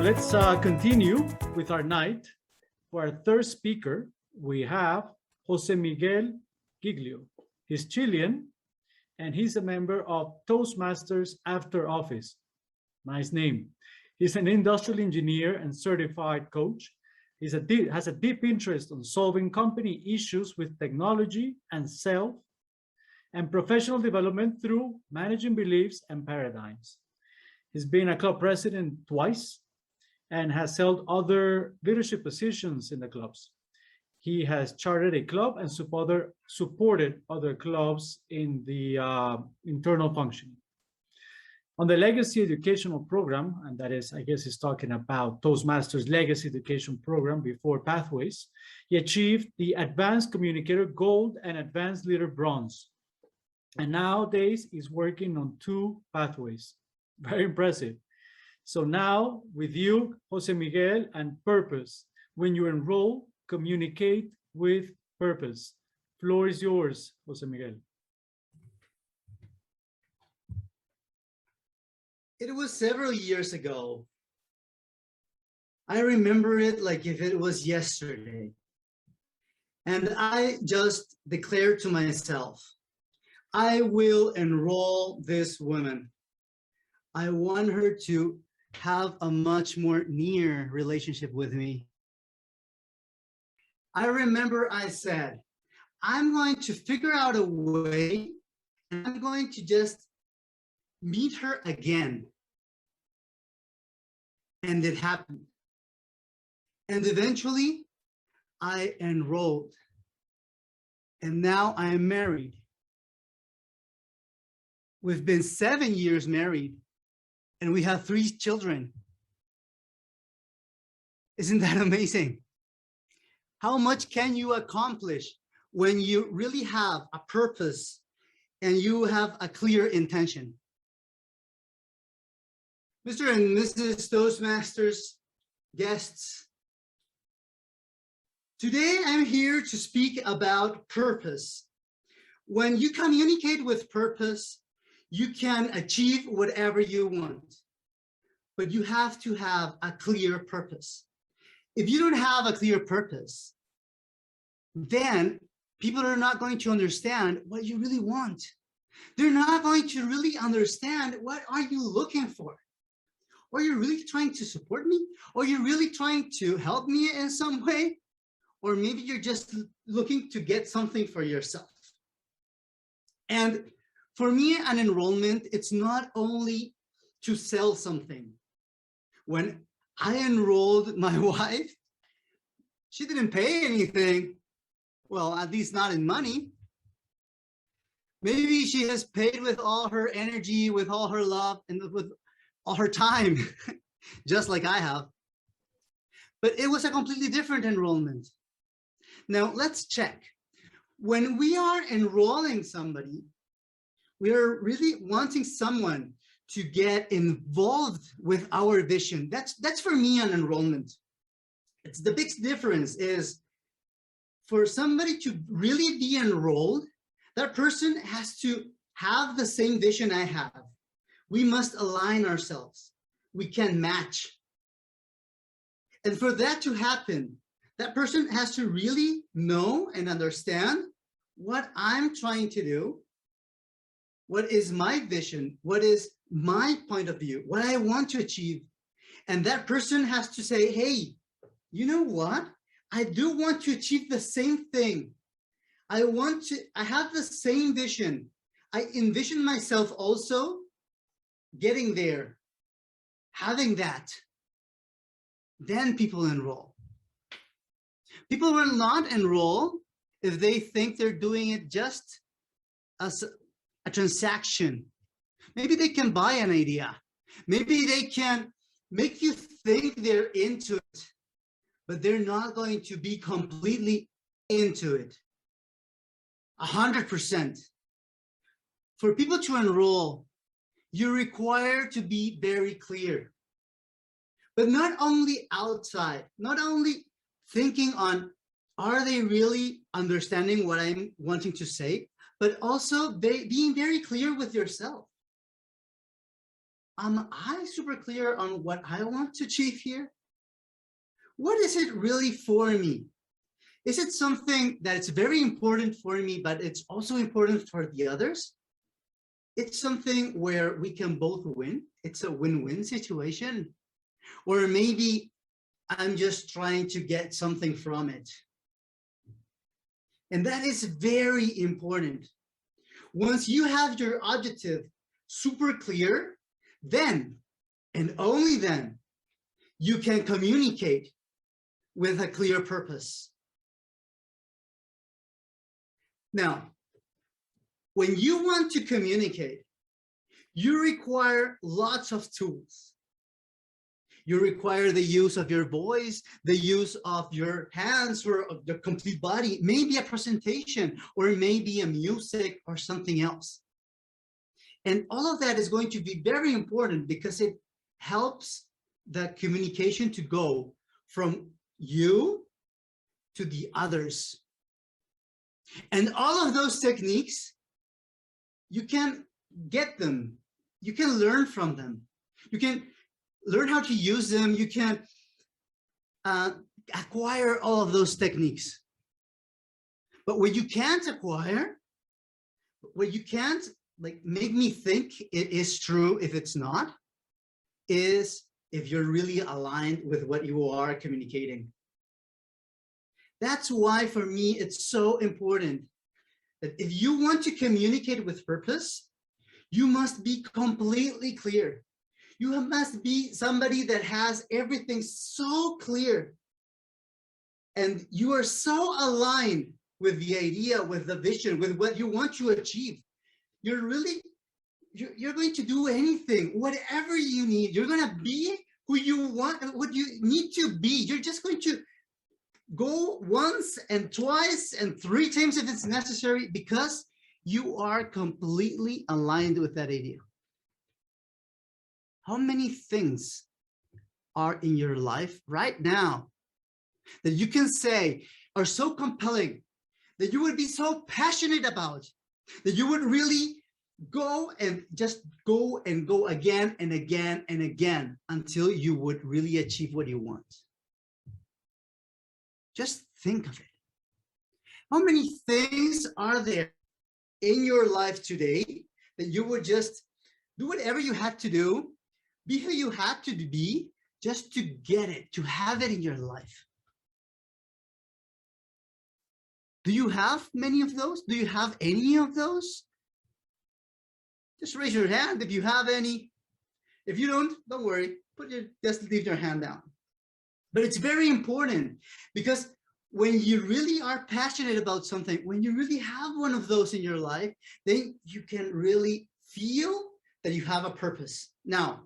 let's continue with our night. For our third speaker, we have Jose Miguel Goglio. He's Chilean, and he's a member of Toastmasters After Office. Nice name. He's an industrial engineer and certified coach. He has a deep interest in solving company issues with technology and self and professional development through managing beliefs and paradigms. He's been a club president twice and has held other leadership positions in the clubs. He has chartered a club and supported other clubs in the internal functioning. On the legacy educational program, and that is, I guess he's talking about Toastmasters legacy education program before Pathways, he achieved the Advanced Communicator Gold and Advanced Leader Bronze. And nowadays he's working on 2 pathways. Very impressive. So now with you, Jose Miguel, and purpose. When you enroll, communicate with purpose. Floor is yours, Jose Miguel. It was several years ago. I remember it like if it was yesterday. And I just declared to myself, I will enroll this woman. I want her to have a much more near relationship with me. I remember I said, I'm going to figure out a way and I'm going to just meet her again. And it happened. And eventually I enrolled. And now I am married. We've been 7 years married and we have 3 children. Isn't that amazing? How much can you accomplish when you really have a purpose and you have a clear intention? Mr. and Mrs. Toastmasters, guests, today I'm here to speak about purpose. When you communicate with purpose, you can achieve whatever you want, but you have to have a clear purpose. If you don't have a clear purpose, then people are not going to understand what you really want. They're not going to really understand what are you looking for. Are you really trying to support me? Are you really trying to help me in some way? Or maybe you're just looking to get something for yourself. And for me, an enrollment, it's not only to sell something. When I enrolled my wife, she didn't pay anything. Well, at least not in money. Maybe she has paid with all her energy, with all her love, and with all her time, just like I have. But it was a completely different enrollment. Now let's check. When we are enrolling somebody, we are really wanting someone to get involved with our vision. That's for me an enrollment. It's the big difference is for somebody to really be enrolled, that person has to have the same vision I have. We must align ourselves. We can match. And for that to happen, that person has to really know and understand what I'm trying to do, what is my vision, what is my point of view, what I want to achieve. And that person has to say, hey, you know what? I do want to achieve the same thing. I have the same vision. I envision myself also getting there, having that. Then people enroll. People will not enroll if they think they're doing it just as a transaction. Maybe they can buy an idea. Maybe they can make you think they're into it, but they're not going to be completely into it. 100%. For people to enroll, you're required to be very clear, but not only outside, not only thinking on, are they really understanding what I'm wanting to say, but also being very clear with yourself. am I super clear on what I want to achieve here? What is it really for me? Is it something that it's very important for me, but it's also important for the others? It's something where we can both win. It's a win-win situation. Or maybe I'm just trying to get something from it. And that is very important. Once you have your objective super clear, then and only then you can communicate with a clear purpose. Now, when you want to communicate, you require lots of tools. You require the use of your voice, the use of your hands or of the complete body, maybe a presentation or maybe a music or something else. And all of that is going to be very important because it helps the communication to go from you to the others. And all of those techniques, you can get them. You can learn from them. You can learn how to use them. You can acquire all of those techniques. But what you can't acquire, what you can't like make me think it is true if it's not, is if you're really aligned with what you are communicating. That's why for me, it's so important that if you want to communicate with purpose, you must be completely clear. You must be somebody that has everything so clear. And you are so aligned with the idea, with the vision, with what you want to achieve. You're going to do anything, whatever you need. You're going to be who you want, what you need to be. You're just going to go once and twice and 3 times if it's necessary, because you are completely aligned with that idea. How many things are in your life right now that you can say are so compelling, that you would be so passionate about, that you would really go and just go and go again and again and again until you would really achieve what you want? Just think of it. How many things are there in your life today that you would just do whatever you had to do, be who you had to be, just to get it, to have it in your life? Do you have many of those? Do you have any of those? Just raise your hand if you have any. If you don't worry, just leave your hand down. But it's very important, because when you really are passionate about something, when you really have one of those in your life, then you can really feel that you have a purpose. Now,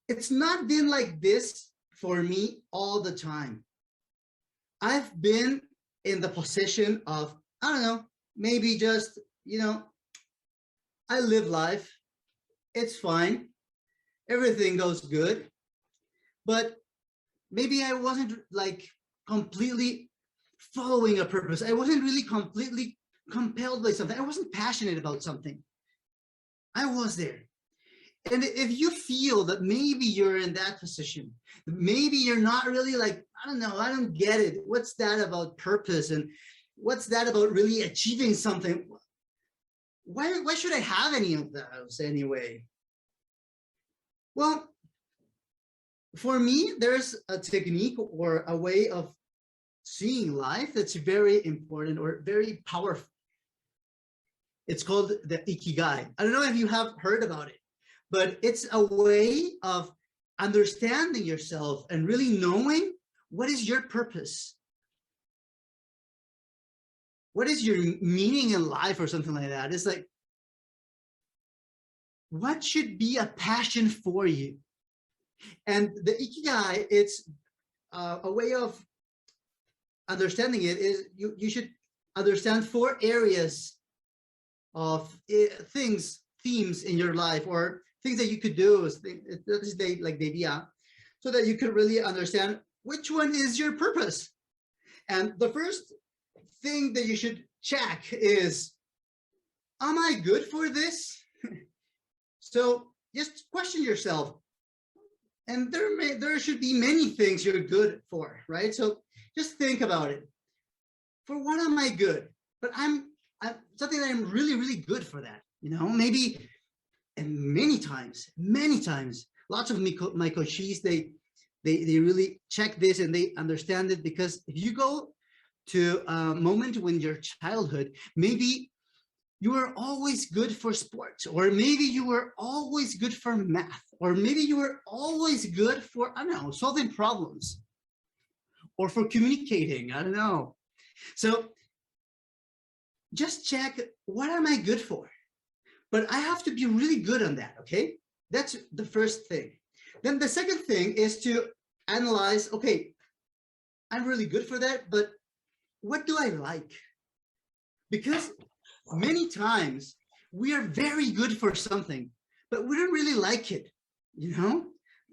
it's not been like this for me all the time. I've been in the position of, I don't know, maybe just, I live life. It's fine. Everything goes good. But maybe I wasn't like completely following a purpose. I wasn't really completely compelled by something. I wasn't passionate about something. I was there. And if you feel that maybe you're in that position, maybe you're not really like, I don't know, I don't get it. What's that about purpose? And what's that about really achieving something? Why should I have any of those anyway? Well, for me, there's a technique or a way of seeing life that's very important or very powerful. It's called the Ikigai. I don't know if you have heard about it, but it's a way of understanding yourself and really knowing what is your purpose. What is your meaning in life or something like that? It's like, what should be a passion for you? And the Ikigai, it's a way of understanding it is you should understand 4 areas of themes in your life, or things that you could do, like the idea, so that you could really understand which one is your purpose. And the first thing that you should check is, am I good for this? So just question yourself. And there should be many things you're good for, right? So just think about it. For what am I good? But I'm something that I'm really, really good for that. You know, maybe, and many times, lots of my coaches, they really check this and they understand it, because if you go to a moment when your childhood, maybe you were always good for sports, or maybe you were always good for math, or maybe you were always good for, I don't know, solving problems or for communicating, I don't know. So just check, what am I good for? But I have to be really good on that, okay? That's the first thing. Then the second thing is to analyze, okay, I'm really good for that, but what do I like? Because many times we are very good for something, but we don't really like it, you know?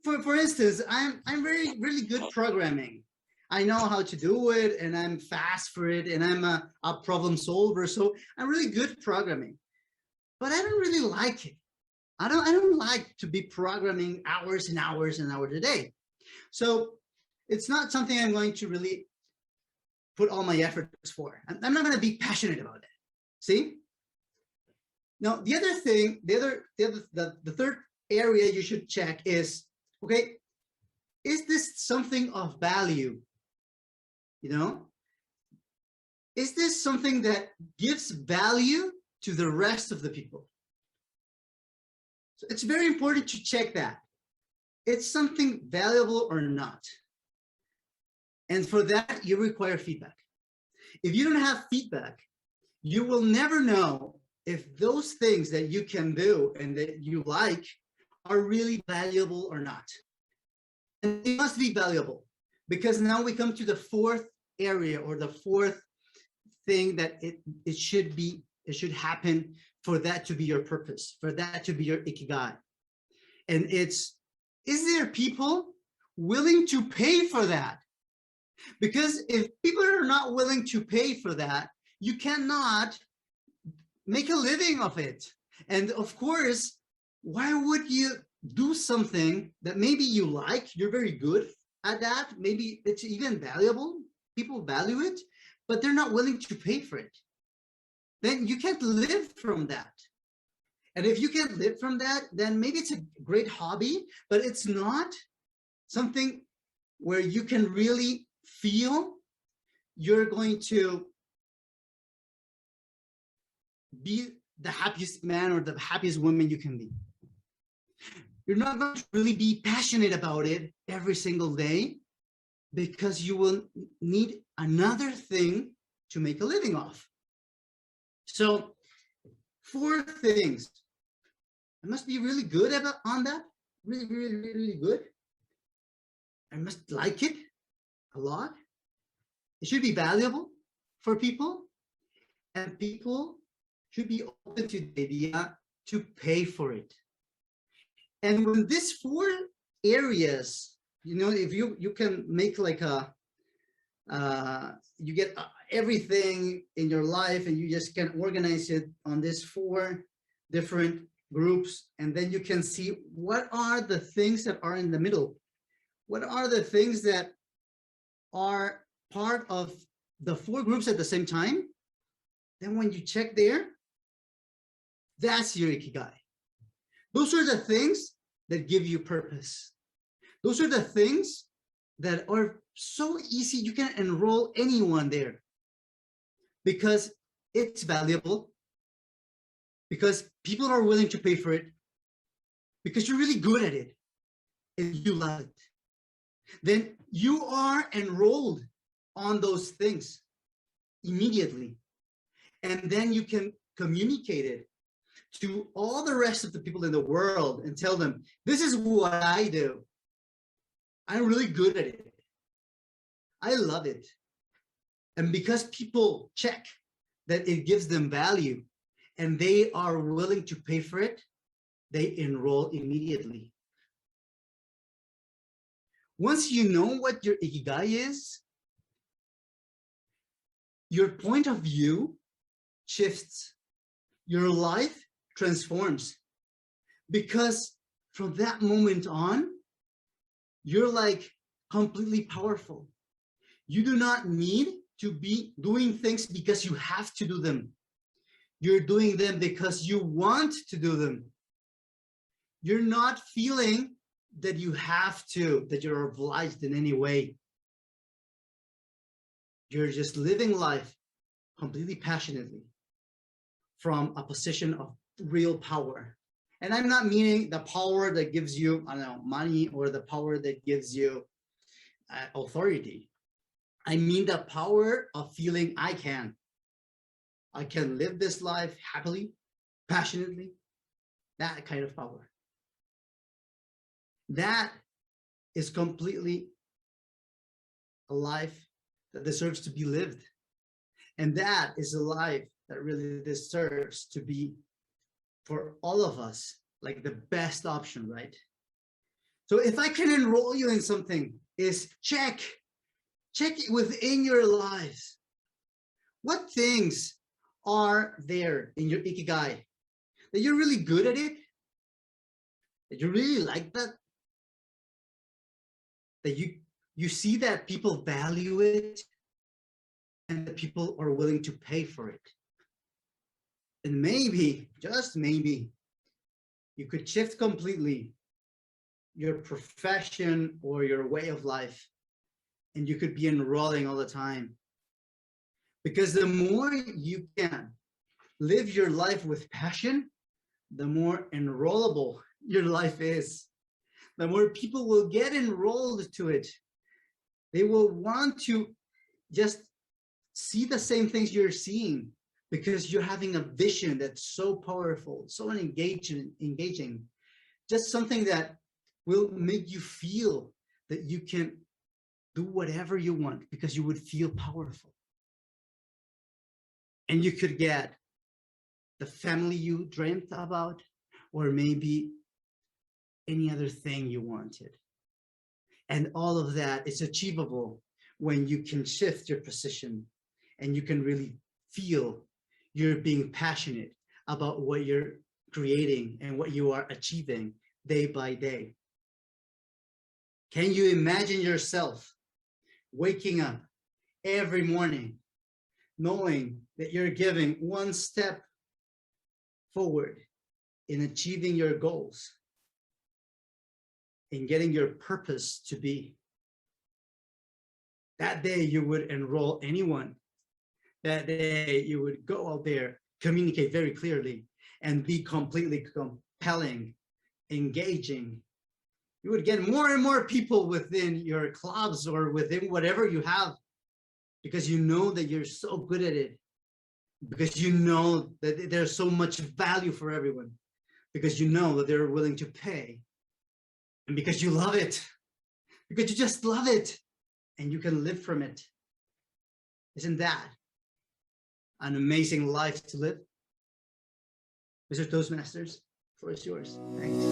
For instance, I'm really good programming. I know how to do it, and I'm fast for it, and I'm a problem solver, so I'm really good programming. But I don't really like it. I don't like to be programming hours and hours and hours a day. So it's not something I'm going to really put all my efforts for. I'm not going to be passionate about that. See? Now, the other thing, the third area you should check is, okay, is this something of value? You know, is this something that gives value to the rest of the people? So it's very important to check that. It's something valuable or not. And for that, you require feedback. If you don't have feedback, you will never know if those things that you can do and that you like are really valuable or not. And they must be valuable, because now we come to the fourth area, or the fourth thing that it should happen for that to be your purpose, for that to be your ikigai. And it's, is there people willing to pay for that? Because if people are not willing to pay for that, you cannot make a living of it. And of course, why would you do something that maybe you like, you're very good at that, maybe it's even valuable, people value it, but they're not willing to pay for it? Then you can't live from that. And if you can't live from that, then maybe it's a great hobby, but it's not something where you can really feel you're going to be the happiest man or the happiest woman you can be. You're not going to really be passionate about it every single day, because you will need another thing to make a living off. So 4 things. I must be really good on that. Really good. I must like it a lot. It should be valuable for people, and people should be open to the idea to pay for it. And when these 4 areas, you know, if you can make like a, you get everything in your life, and you just can organize it on these 4 different groups, and then you can see what are the things that are in the middle. What are the things that are part of the 4 groups at the same time? Then when you check there, that's your ikigai. Those are the things that give you purpose. Those are the things that are so easy. You can enroll anyone there, because it's valuable, because people are willing to pay for it, because you're really good at it and you love it. Then you are enrolled on those things immediately. And then you can communicate it to all the rest of the people in the world and tell them, this is what I do. I'm really good at it. I love it. And because people check that it gives them value and they are willing to pay for it, they enroll immediately. Once you know what your ikigai is, your point of view shifts. Your life transforms, because from that moment on, you're like completely powerful. You do not need to be doing things because you have to do them. You're doing them because you want to do them. You're not feeling that you have to, that you're obliged in any way. You're just living life completely passionately from a position of real power. And I'm not meaning the power that gives you, I don't know, money, or the power that gives you authority. I mean the power of feeling I can live this life happily, passionately, that kind of power. That is completely a life that deserves to be lived. And that is a life that really deserves to be, for all of us, like the best option, right? So if I can enroll you in something, is check it within your lives. What things are there in your ikigai that you're really good at it, that you really like that you see that people value it and that people are willing to pay for it. And maybe, just maybe, you could shift completely your profession or your way of life, and you could be enrolling all the time. Because the more you can live your life with passion, the more enrollable your life is. The more people will get enrolled to it. They will want to just see the same things you're seeing, because you're having a vision that's so powerful, so engaging, just something that will make you feel that you can do whatever you want because you would feel powerful. And you could get the family you dreamt about, or maybe any other thing you wanted. And all of that is achievable when you can shift your position and you can really feel you're being passionate about what you're creating and what you are achieving day by day. Can you imagine yourself waking up every morning knowing that you're giving one step forward in achieving your goals, in getting your purpose to be? That day you would enroll anyone. That day you would go out there, communicate very clearly, and be completely compelling, engaging. You would get more and more people within your clubs or within whatever you have, because you know that you're so good at it, because you know that there's so much value for everyone, because you know that they're willing to pay, and because you love it, because you just love it, and you can live from it. Isn't that an amazing life to live? Mr. Toastmasters, the floor is yours. Thanks.